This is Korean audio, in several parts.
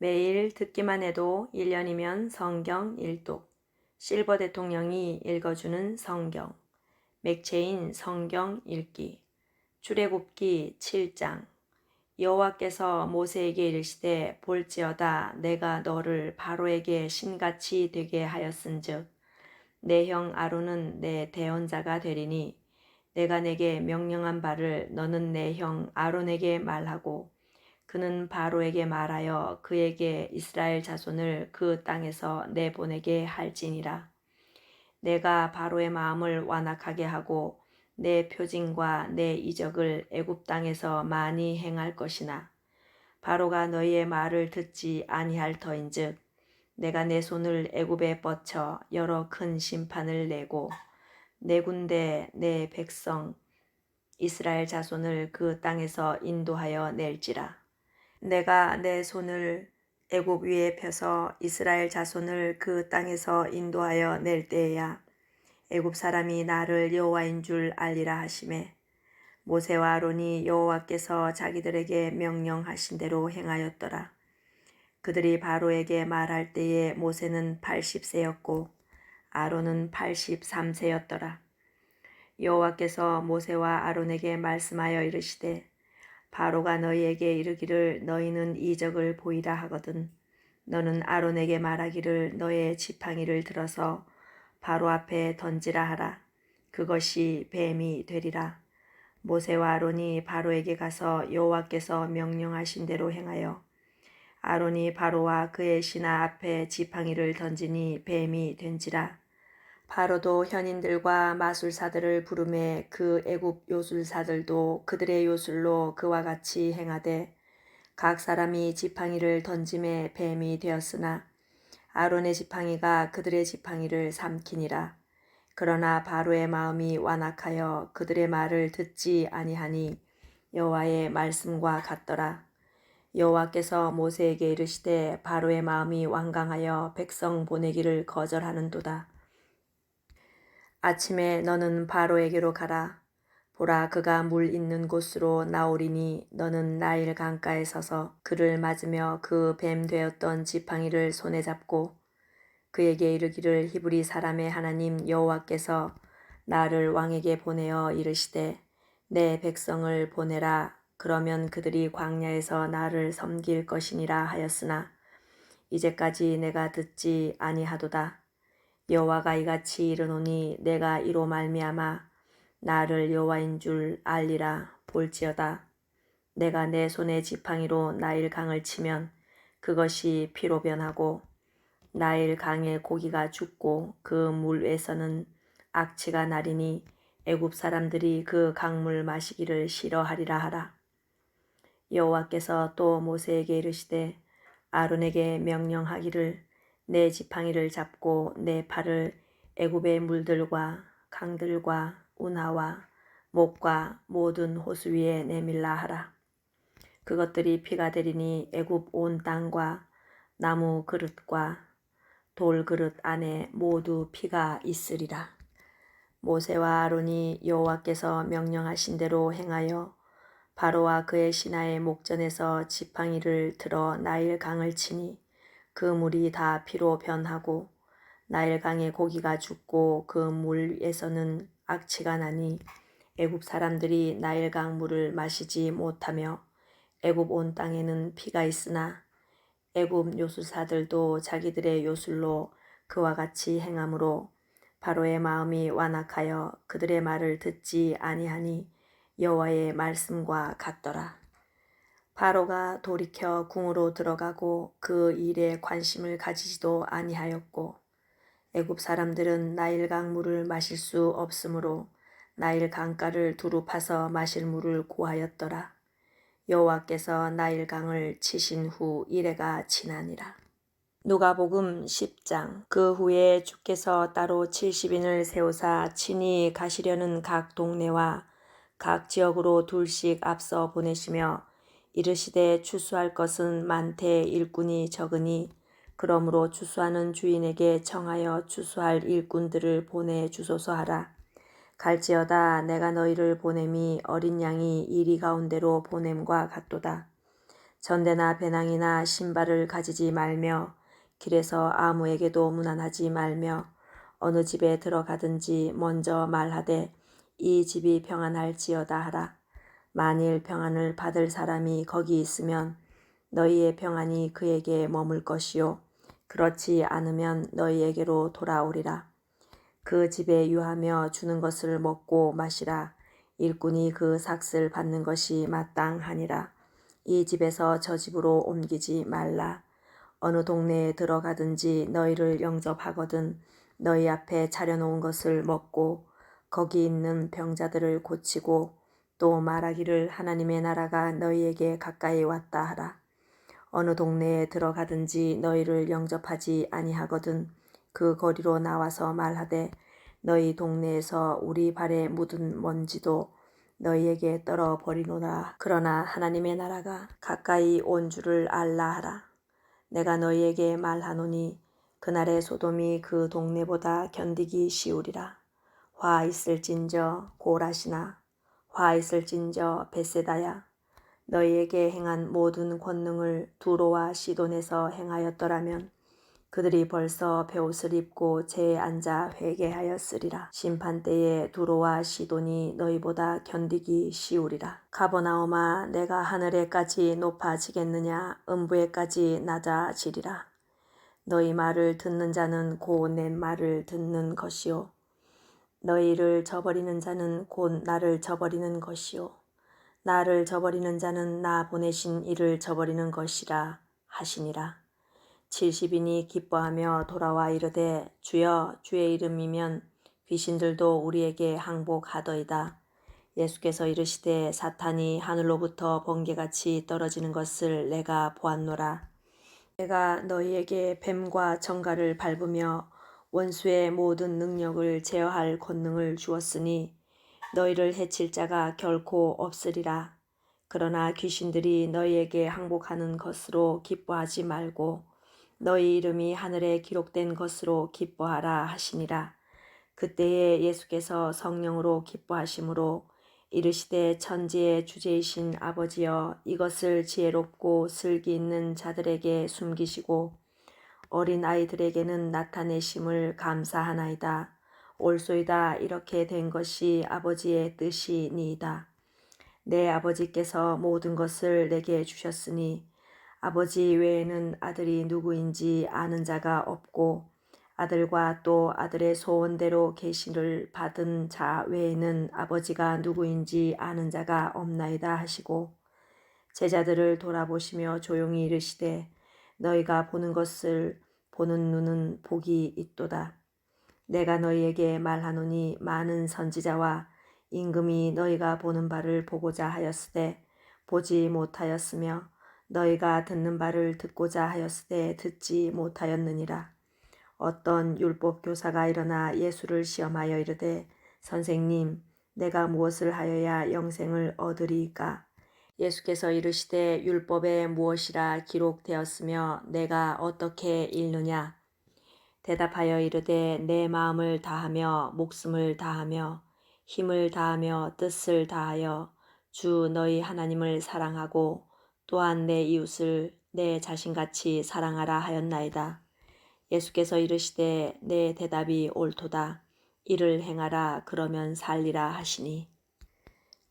매일 듣기만 해도 1년이면 성경 일독. 실버 대통령이 읽어주는 성경. 맥체인 성경 읽기. 출애굽기 7장. 여호와께서 모세에게 이르시되 볼지어다 내가 너를 바로에게 신같이 되게 하였은즉 내 형 아론은 내 대언자가 되리니 내가 내게 명령한 바를 너는 내 형 아론에게 말하고 그는 바로에게 말하여 그에게 이스라엘 자손을 그 땅에서 내보내게 할지니라. 내가 바로의 마음을 완악하게 하고 내 표징과 내 이적을 애굽 땅에서 많이 행할 것이나 바로가 너희의 말을 듣지 아니할 터인즉 내가 내 손을 애굽에 뻗쳐 여러 큰 심판을 내고 내 군대 내 백성 이스라엘 자손을 그 땅에서 인도하여 낼지라. 내가 내 손을 애굽 위에 펴서 이스라엘 자손을 그 땅에서 인도하여 낼 때에야 애굽 사람이 나를 여호와인 줄 알리라 하시매 모세와 아론이 여호와께서 자기들에게 명령하신 대로 행하였더라. 그들이 바로에게 말할 때에 모세는 80세였고 아론은 83세였더라. 여호와께서 모세와 아론에게 말씀하여 이르시되 바로가 너희에게 이르기를 너희는 이적을 보이라 하거든 너는 아론에게 말하기를 너의 지팡이를 들어서 바로 앞에 던지라 하라. 그것이 뱀이 되리라. 모세와 아론이 바로에게 가서 여호와께서 명령하신 대로 행하여 아론이 바로와 그의 신하 앞에 지팡이를 던지니 뱀이 된지라. 바로도 현인들과 마술사들을 부르매 그 애굽 요술사들도 그들의 요술로 그와 같이 행하되 각 사람이 지팡이를 던짐에 뱀이 되었으나 아론의 지팡이가 그들의 지팡이를 삼키니라. 그러나 바로의 마음이 완악하여 그들의 말을 듣지 아니하니 여호와의 말씀과 같더라. 여호와께서 모세에게 이르시되 바로의 마음이 완강하여 백성 보내기를 거절하는도다. 아침에 너는 바로에게로 가라. 보라 그가 물 있는 곳으로 나오리니 너는 나일 강가에 서서 그를 맞으며 그 뱀 되었던 지팡이를 손에 잡고 그에게 이르기를 히브리 사람의 하나님 여호와께서 나를 왕에게 보내어 이르시되 내 백성을 보내라. 그러면 그들이 광야에서 나를 섬길 것이니라 하였으나 이제까지 내가 듣지 아니하도다. 여호와가 이같이 이르노니 내가 이로 말미암아 나를 여호와인 줄 알리라. 볼지어다 내가 내 손의 지팡이로 나일 강을 치면 그것이 피로 변하고 나일 강의 고기가 죽고 그 물에서는 악취가 나리니 애굽 사람들이 그 강물 마시기를 싫어하리라 하라. 여호와께서 또 모세에게 이르시되 아론에게 명령하기를 내 지팡이를 잡고 내 팔을 애굽의 물들과 강들과 운하와 목과 모든 호수 위에 내밀라 하라. 그것들이 피가 되리니 애굽 온 땅과 나무 그릇과 돌 그릇 안에 모두 피가 있으리라. 모세와 아론이 여호와께서 명령하신 대로 행하여 바로와 그의 신하의 목전에서 지팡이를 들어 나일 강을 치니 그 물이 다 피로 변하고 나일 강의 고기가 죽고 그 물에서는 악취가 나니 애굽 사람들이 나일 강 물을 마시지 못하며 애굽 온 땅에는 피가 있으나 애굽 요술사들도 자기들의 요술로 그와 같이 행함으로 바로의 마음이 완악하여 그들의 말을 듣지 아니하니 여호와의 말씀과 같더라. 바로가 돌이켜 궁으로 들어가고 그 일에 관심을 가지지도 아니하였고 애굽 사람들은 나일강 물을 마실 수 없으므로 나일 강가를 두루 파서 마실 물을 구하였더라. 여호와께서 나일강을 치신 후 이레가 지나니라. 누가복음 10장. 그 후에 주께서 따로 70인을 세우사 친히 가시려는 각 동네와 각 지역으로 둘씩 앞서 보내시며 이르시되 추수할 것은 많되 일꾼이 적으니 그러므로 추수하는 주인에게 청하여 추수할 일꾼들을 보내주소서 하라. 갈지어다 내가 너희를 보냄이 어린 양이 이리 가운데로 보냄과 같도다. 전대나 배낭이나 신발을 가지지 말며 길에서 아무에게도 문안하지 말며 어느 집에 들어가든지 먼저 말하되 이 집이 평안할지어다 하라. 만일 평안을 받을 사람이 거기 있으면 너희의 평안이 그에게 머물 것이요 그렇지 않으면 너희에게로 돌아오리라. 그 집에 유하며 주는 것을 먹고 마시라. 일꾼이 그 삭을 받는 것이 마땅하니라. 이 집에서 저 집으로 옮기지 말라. 어느 동네에 들어가든지 너희를 영접하거든 너희 앞에 차려놓은 것을 먹고 거기 있는 병자들을 고치고 또 말하기를 하나님의 나라가 너희에게 가까이 왔다 하라. 어느 동네에 들어가든지 너희를 영접하지 아니하거든 그 거리로 나와서 말하되 너희 동네에서 우리 발에 묻은 먼지도 너희에게 떨어 버리노라. 그러나 하나님의 나라가 가까이 온 줄을 알라 하라. 내가 너희에게 말하노니 그날의 소돔이 그 동네보다 견디기 쉬우리라. 화 있을진저 고라시나 화 있을진저 벳세다야. 너희에게 행한 모든 권능을 두로와 시돈에서 행하였더라면 그들이 벌써 베옷을 입고 재에 앉아 회개하였으리라. 심판때에 두로와 시돈이 너희보다 견디기 쉬우리라. 가버나움아 내가 하늘에까지 높아지겠느냐 음부에까지 낮아지리라. 너희 말을 듣는 자는 곧 내 말을 듣는 것이요 너희를 저버리는 자는 곧 나를 저버리는 것이요 나를 저버리는 자는 나 보내신 이를 저버리는 것이라 하시니라. 70인이 기뻐하며 돌아와 이르되 주여 주의 이름이면 귀신들도 우리에게 항복하더이다. 예수께서 이르시되 사탄이 하늘로부터 번개같이 떨어지는 것을 내가 보았노라. 내가 너희에게 뱀과 정갈을 밟으며 원수의 모든 능력을 제어할 권능을 주었으니 너희를 해칠 자가 결코 없으리라. 그러나 귀신들이 너희에게 항복하는 것으로 기뻐하지 말고 너희 이름이 하늘에 기록된 것으로 기뻐하라 하시니라. 그때에 예수께서 성령으로 기뻐하심으로 이르시되 천지의 주제이신 아버지여 이것을 지혜롭고 슬기 있는 자들에게 숨기시고 어린 아이들에게는 나타내심을 감사하나이다. 옳소이다. 이렇게 된 것이 아버지의 뜻이니이다. 내 아버지께서 모든 것을 내게 주셨으니 아버지 외에는 아들이 누구인지 아는 자가 없고 아들과 또 아들의 소원대로 계시를 받은 자 외에는 아버지가 누구인지 아는 자가 없나이다 하시고 제자들을 돌아보시며 조용히 이르시되 너희가 보는 것을 보는 눈은 복이 있도다. 내가 너희에게 말하노니 많은 선지자와 임금이 너희가 보는 바를 보고자 하였으되 보지 못하였으며 너희가 듣는 바를 듣고자 하였으되 듣지 못하였느니라. 어떤 율법 교사가 일어나 예수를 시험하여 이르되 선생님 내가 무엇을 하여야 영생을 얻으리이까? 예수께서 이르시되 율법에 무엇이라 기록되었으며 내가 어떻게 읽느냐? 대답하여 이르되 내 마음을 다하며 목숨을 다하며 힘을 다하며 뜻을 다하여 주 너희 하나님을 사랑하고 또한 내 이웃을 내 자신같이 사랑하라 하였나이다. 예수께서 이르시되 내 대답이 옳도다. 이를 행하라 그러면 살리라 하시니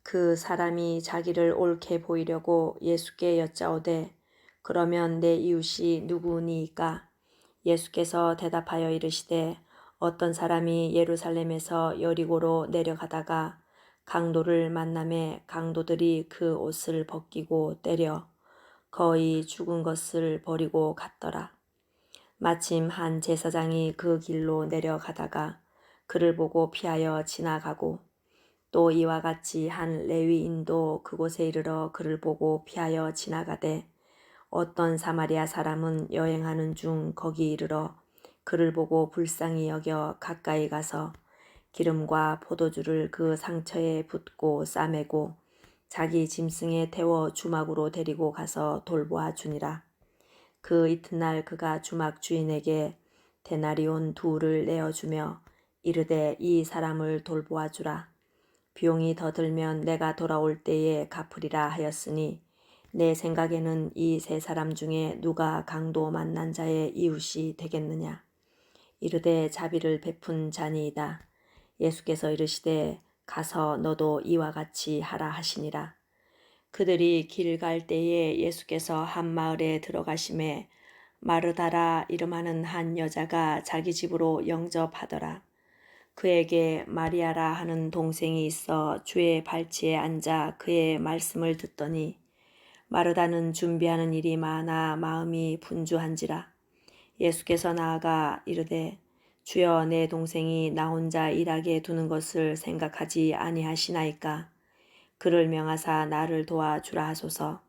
그 사람이 자기를 옳게 보이려고 예수께 여짜오되 그러면 내 이웃이 누구니이까? 예수께서 대답하여 이르시되 어떤 사람이 예루살렘에서 여리고로 내려가다가 강도를 만남에 강도들이 그 옷을 벗기고 때려 거의 죽은 것을 버리고 갔더라. 마침 한 제사장이 그 길로 내려가다가 그를 보고 피하여 지나가고 또 이와 같이 한 레위인도 그곳에 이르러 그를 보고 피하여 지나가되 어떤 사마리아 사람은 여행하는 중 거기 이르러 그를 보고 불쌍히 여겨 가까이 가서 기름과 포도주를 그 상처에 붓고 싸매고 자기 짐승에 태워 주막으로 데리고 가서 돌보아 주니라. 그 이튿날 그가 주막 주인에게 데나리온 2를 내어주며 이르되 이 사람을 돌보아 주라. 비용이 더 들면 내가 돌아올 때에 갚으리라 하였으니 내 생각에는 이 세 사람 중에 누가 강도 만난 자의 이웃이 되겠느냐. 이르되 자비를 베푼 자니이다. 예수께서 이르시되 가서 너도 이와 같이 하라 하시니라. 그들이 길 갈 때에 예수께서 한 마을에 들어가심에 마르다라 이름하는 한 여자가 자기 집으로 영접하더라. 그에게 마리아라 하는 동생이 있어 주의 발치에 앉아 그의 말씀을 듣더니 마르다는 준비하는 일이 많아 마음이 분주한지라. 예수께서 나아가 이르되 주여 내 동생이 나 혼자 일하게 두는 것을 생각하지 아니하시나이까. 그를 명하사 나를 도와주라 하소서.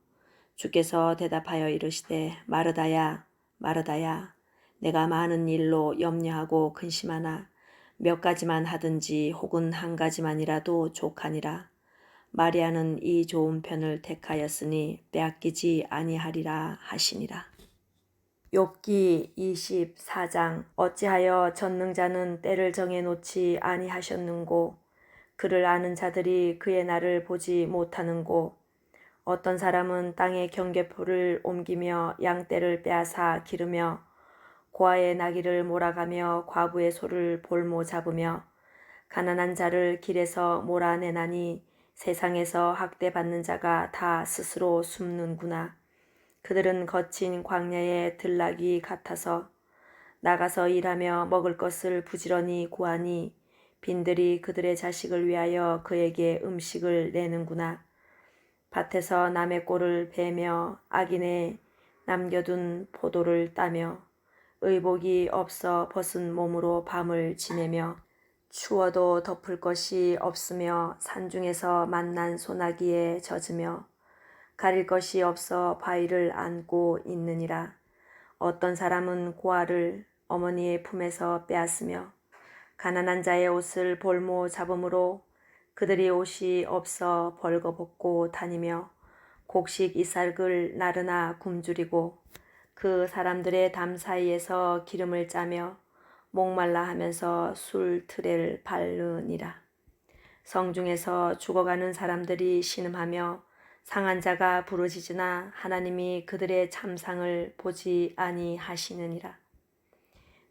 주께서 대답하여 이르시되 마르다야 마르다야 내가 많은 일로 염려하고 근심하나 몇 가지만 하든지 혹은 한 가지만이라도 족하니라. 마리아는 이 좋은 편을 택하였으니 빼앗기지 아니하리라 하시니라. 욥기 24장. 어찌하여 전능자는 때를 정해 놓지 아니하셨는고 그를 아는 자들이 그의 날을 보지 못하는고. 어떤 사람은 땅의 경계포를 옮기며 양떼를 빼앗아 기르며 고아의 나귀를 몰아가며 과부의 소를 볼모 잡으며 가난한 자를 길에서 몰아내나니 세상에서 학대받는 자가 다 스스로 숨는구나. 그들은 거친 광야의 들나귀 같아서 나가서 일하며 먹을 것을 부지런히 구하니 빈들이 그들의 자식을 위하여 그에게 음식을 내는구나. 밭에서 남의 꼴을 베며 악인의 남겨둔 포도를 따며 의복이 없어 벗은 몸으로 밤을 지내며 추워도 덮을 것이 없으며 산중에서 만난 소나기에 젖으며 가릴 것이 없어 바위를 안고 있느니라. 어떤 사람은 고아를 어머니의 품에서 빼앗으며 가난한 자의 옷을 볼모 잡음으로 그들이 옷이 없어 벌거벗고 다니며 곡식 이삭을 나르나 굶주리고 그 사람들의 담 사이에서 기름을 짜며 목말라 하면서 술 트레를 바르니라. 성중에서 죽어가는 사람들이 신음하며 상한 자가 부르짖으나 하나님이 그들의 참상을 보지 아니하시느니라.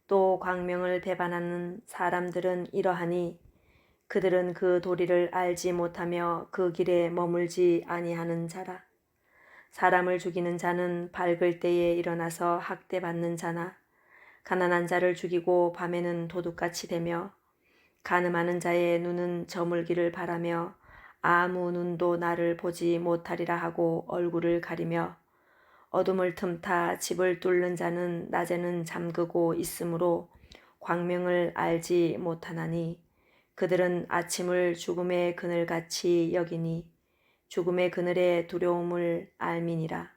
또 광명을 배반하는 사람들은 이러하니 그들은 그 도리를 알지 못하며 그 길에 머물지 아니하는 자라. 사람을 죽이는 자는 밝을 때에 일어나서 학대받는 자나 가난한 자를 죽이고 밤에는 도둑같이 되며 간음하는 자의 눈은 저물기를 바라며 아무 눈도 나를 보지 못하리라 하고 얼굴을 가리며 어둠을 틈타 집을 뚫는 자는 낮에는 잠그고 있으므로 광명을 알지 못하나니 그들은 아침을 죽음의 그늘같이 여기니 죽음의 그늘의 두려움을 알미니라.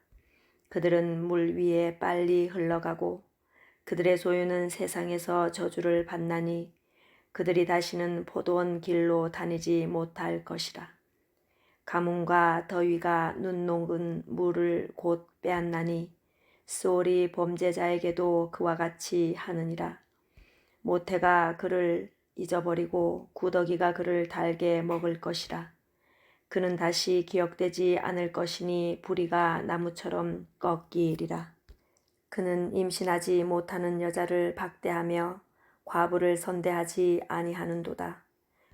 그들은 물 위에 빨리 흘러가고 그들의 소유는 세상에서 저주를 받나니 그들이 다시는 포도원 길로 다니지 못할 것이라. 가뭄과 더위가 눈 녹은 물을 곧 빼앗나니 스올이 범죄자에게도 그와 같이 하느니라. 모태가 그를 잊어버리고 구더기가 그를 달게 먹을 것이라. 그는 다시 기억되지 않을 것이니 부리가 나무처럼 꺾이리라. 그는 임신하지 못하는 여자를 박대하며 과부를 선대하지 아니하는도다.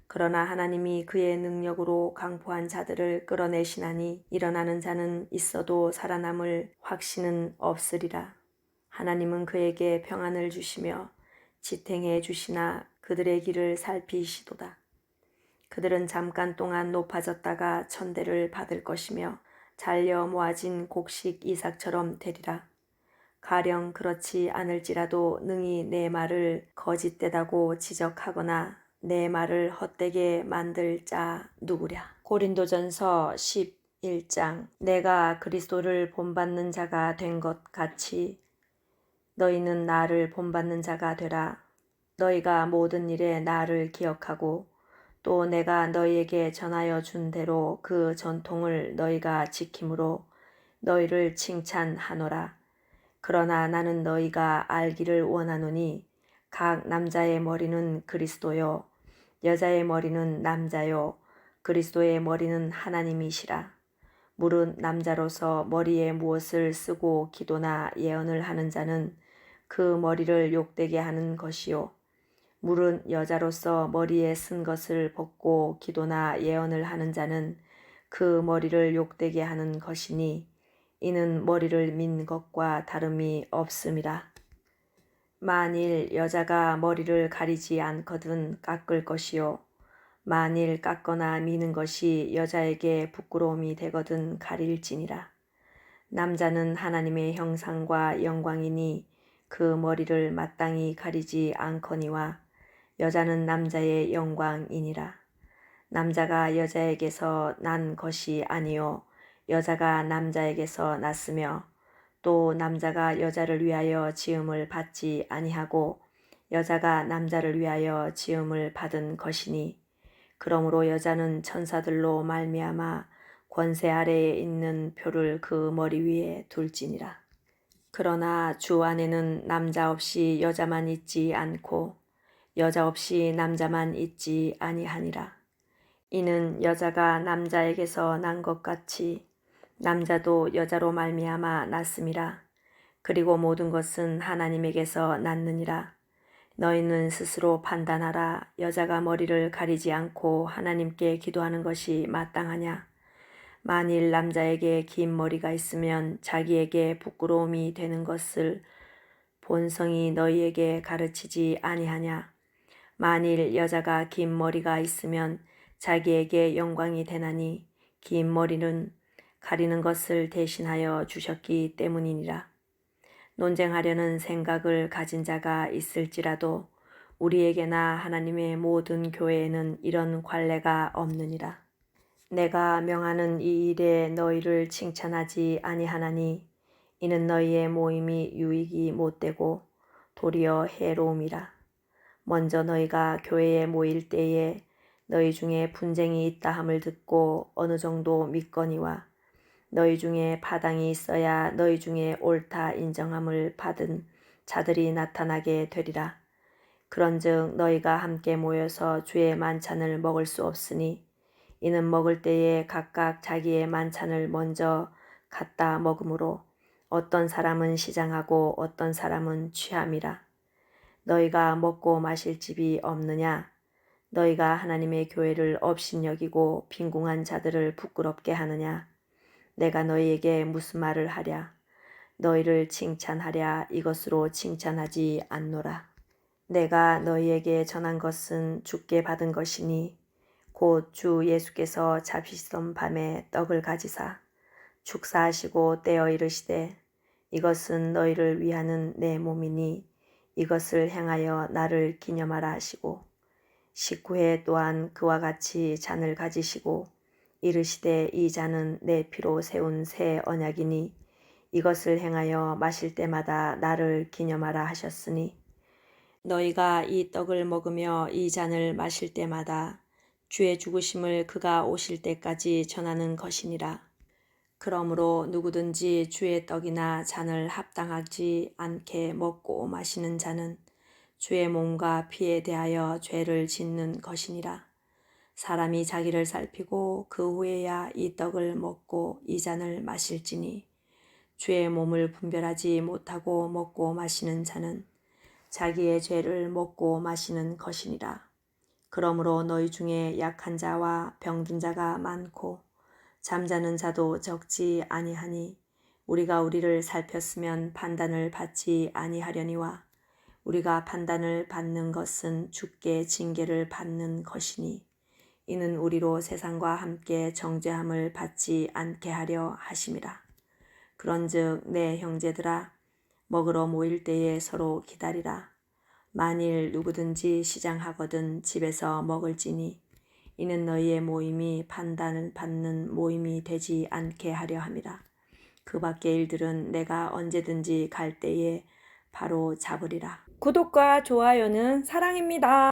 그러나 하나님이 그의 능력으로 강포한 자들을 끌어내시나니 일어나는 자는 있어도 살아남을 확신은 없으리라. 하나님은 그에게 평안을 주시며 지탱해 주시나 그들의 길을 살피시도다. 그들은 잠깐 동안 높아졌다가 천대를 받을 것이며 잘려 모아진 곡식 이삭처럼 되리라. 가령 그렇지 않을지라도 능히 내 말을 거짓되다고 지적하거나 내 말을 헛되게 만들 자 누구랴. 고린도전서 11장. 내가 그리스도를 본받는 자가 된 것 같이 너희는 나를 본받는 자가 되라. 너희가 모든 일에 나를 기억하고 또 내가 너희에게 전하여 준 대로 그 전통을 너희가 지킴으로 너희를 칭찬하노라. 그러나 나는 너희가 알기를 원하노니 각 남자의 머리는 그리스도요 여자의 머리는 남자요 그리스도의 머리는 하나님이시라. 무릇 남자로서 머리에 무엇을 쓰고 기도나 예언을 하는 자는 그 머리를 욕되게 하는 것이요 무릇 여자로서 머리에 쓴 것을 벗고 기도나 예언을 하는 자는 그 머리를 욕되게 하는 것이니 이는 머리를 민 것과 다름이 없음이라. 만일 여자가 머리를 가리지 않거든 깎을 것이요 만일 깎거나 미는 것이 여자에게 부끄러움이 되거든 가릴지니라. 남자는 하나님의 형상과 영광이니 그 머리를 마땅히 가리지 않거니와 여자는 남자의 영광이니라. 남자가 여자에게서 난 것이 아니요 여자가 남자에게서 났으며 또 남자가 여자를 위하여 지음을 받지 아니하고 여자가 남자를 위하여 지음을 받은 것이니 그러므로 여자는 천사들로 말미암아 권세 아래에 있는 표를 그 머리 위에 둘지니라. 그러나 주 안에는 남자 없이 여자만 있지 않고 여자 없이 남자만 있지 아니하니라. 이는 여자가 남자에게서 난 것 같이 남자도 여자로 말미암아 났음이라. 그리고 모든 것은 하나님에게서 났느니라. 너희는 스스로 판단하라. 여자가 머리를 가리지 않고 하나님께 기도하는 것이 마땅하냐? 만일 남자에게 긴 머리가 있으면 자기에게 부끄러움이 되는 것을 본성이 너희에게 가르치지 아니하냐? 만일 여자가 긴 머리가 있으면 자기에게 영광이 되나니 긴 머리는 가리는 것을 대신하여 주셨기 때문이니라. 논쟁하려는 생각을 가진 자가 있을지라도 우리에게나 하나님의 모든 교회에는 이런 관례가 없느니라. 내가 명하는 이 일에 너희를 칭찬하지 아니하나니 이는 너희의 모임이 유익이 못되고 도리어 해로움이라. 먼저 너희가 교회에 모일 때에 너희 중에 분쟁이 있다 함을 듣고 어느 정도 믿거니와 너희 중에 파당이 있어야 너희 중에 옳다 인정함을 받은 자들이 나타나게 되리라. 그런즉 너희가 함께 모여서 주의 만찬을 먹을 수 없으니 이는 먹을 때에 각각 자기의 만찬을 먼저 갖다 먹으므로 어떤 사람은 시장하고 어떤 사람은 취함이라. 너희가 먹고 마실 집이 없느냐? 너희가 하나님의 교회를 업신여기고 빈궁한 자들을 부끄럽게 하느냐? 내가 너희에게 무슨 말을 하랴? 너희를 칭찬하랴 이것으로 칭찬하지 않노라. 내가 너희에게 전한 것은 주께 받은 것이니 곧 주 예수께서 잡히시던 밤에 떡을 가지사 축사하시고 떼어 이르시되 이것은 너희를 위하는 내 몸이니 이것을 행하여 나를 기념하라 하시고 식후에 또한 그와 같이 잔을 가지시고 이르시되 이 잔은 내 피로 세운 새 언약이니 이것을 행하여 마실 때마다 나를 기념하라 하셨으니 너희가 이 떡을 먹으며 이 잔을 마실 때마다 주의 죽으심을 그가 오실 때까지 전하는 것이니라. 그러므로 누구든지 주의 떡이나 잔을 합당하지 않게 먹고 마시는 자는 주의 몸과 피에 대하여 죄를 짓는 것이니라. 사람이 자기를 살피고 그 후에야 이 떡을 먹고 이 잔을 마실지니 주의 몸을 분별하지 못하고 먹고 마시는 자는 자기의 죄를 먹고 마시는 것이니라. 그러므로 너희 중에 약한 자와 병든 자가 많고 잠자는 자도 적지 아니하니 우리가 우리를 살폈으면 판단을 받지 아니하려니와 우리가 판단을 받는 것은 주께 징계를 받는 것이니 이는 우리로 세상과 함께 정죄함을 받지 않게 하려 하심이라. 그런즉 내 형제들아 먹으러 모일 때에 서로 기다리라. 만일 누구든지 시장하거든 집에서 먹을지니 이는 너희의 모임이 판단을 받는 모임이 되지 않게 하려 함이라. 그 밖의 일들은 내가 언제든지 갈 때에 바로 잡으리라. 구독과 좋아요는 사랑입니다.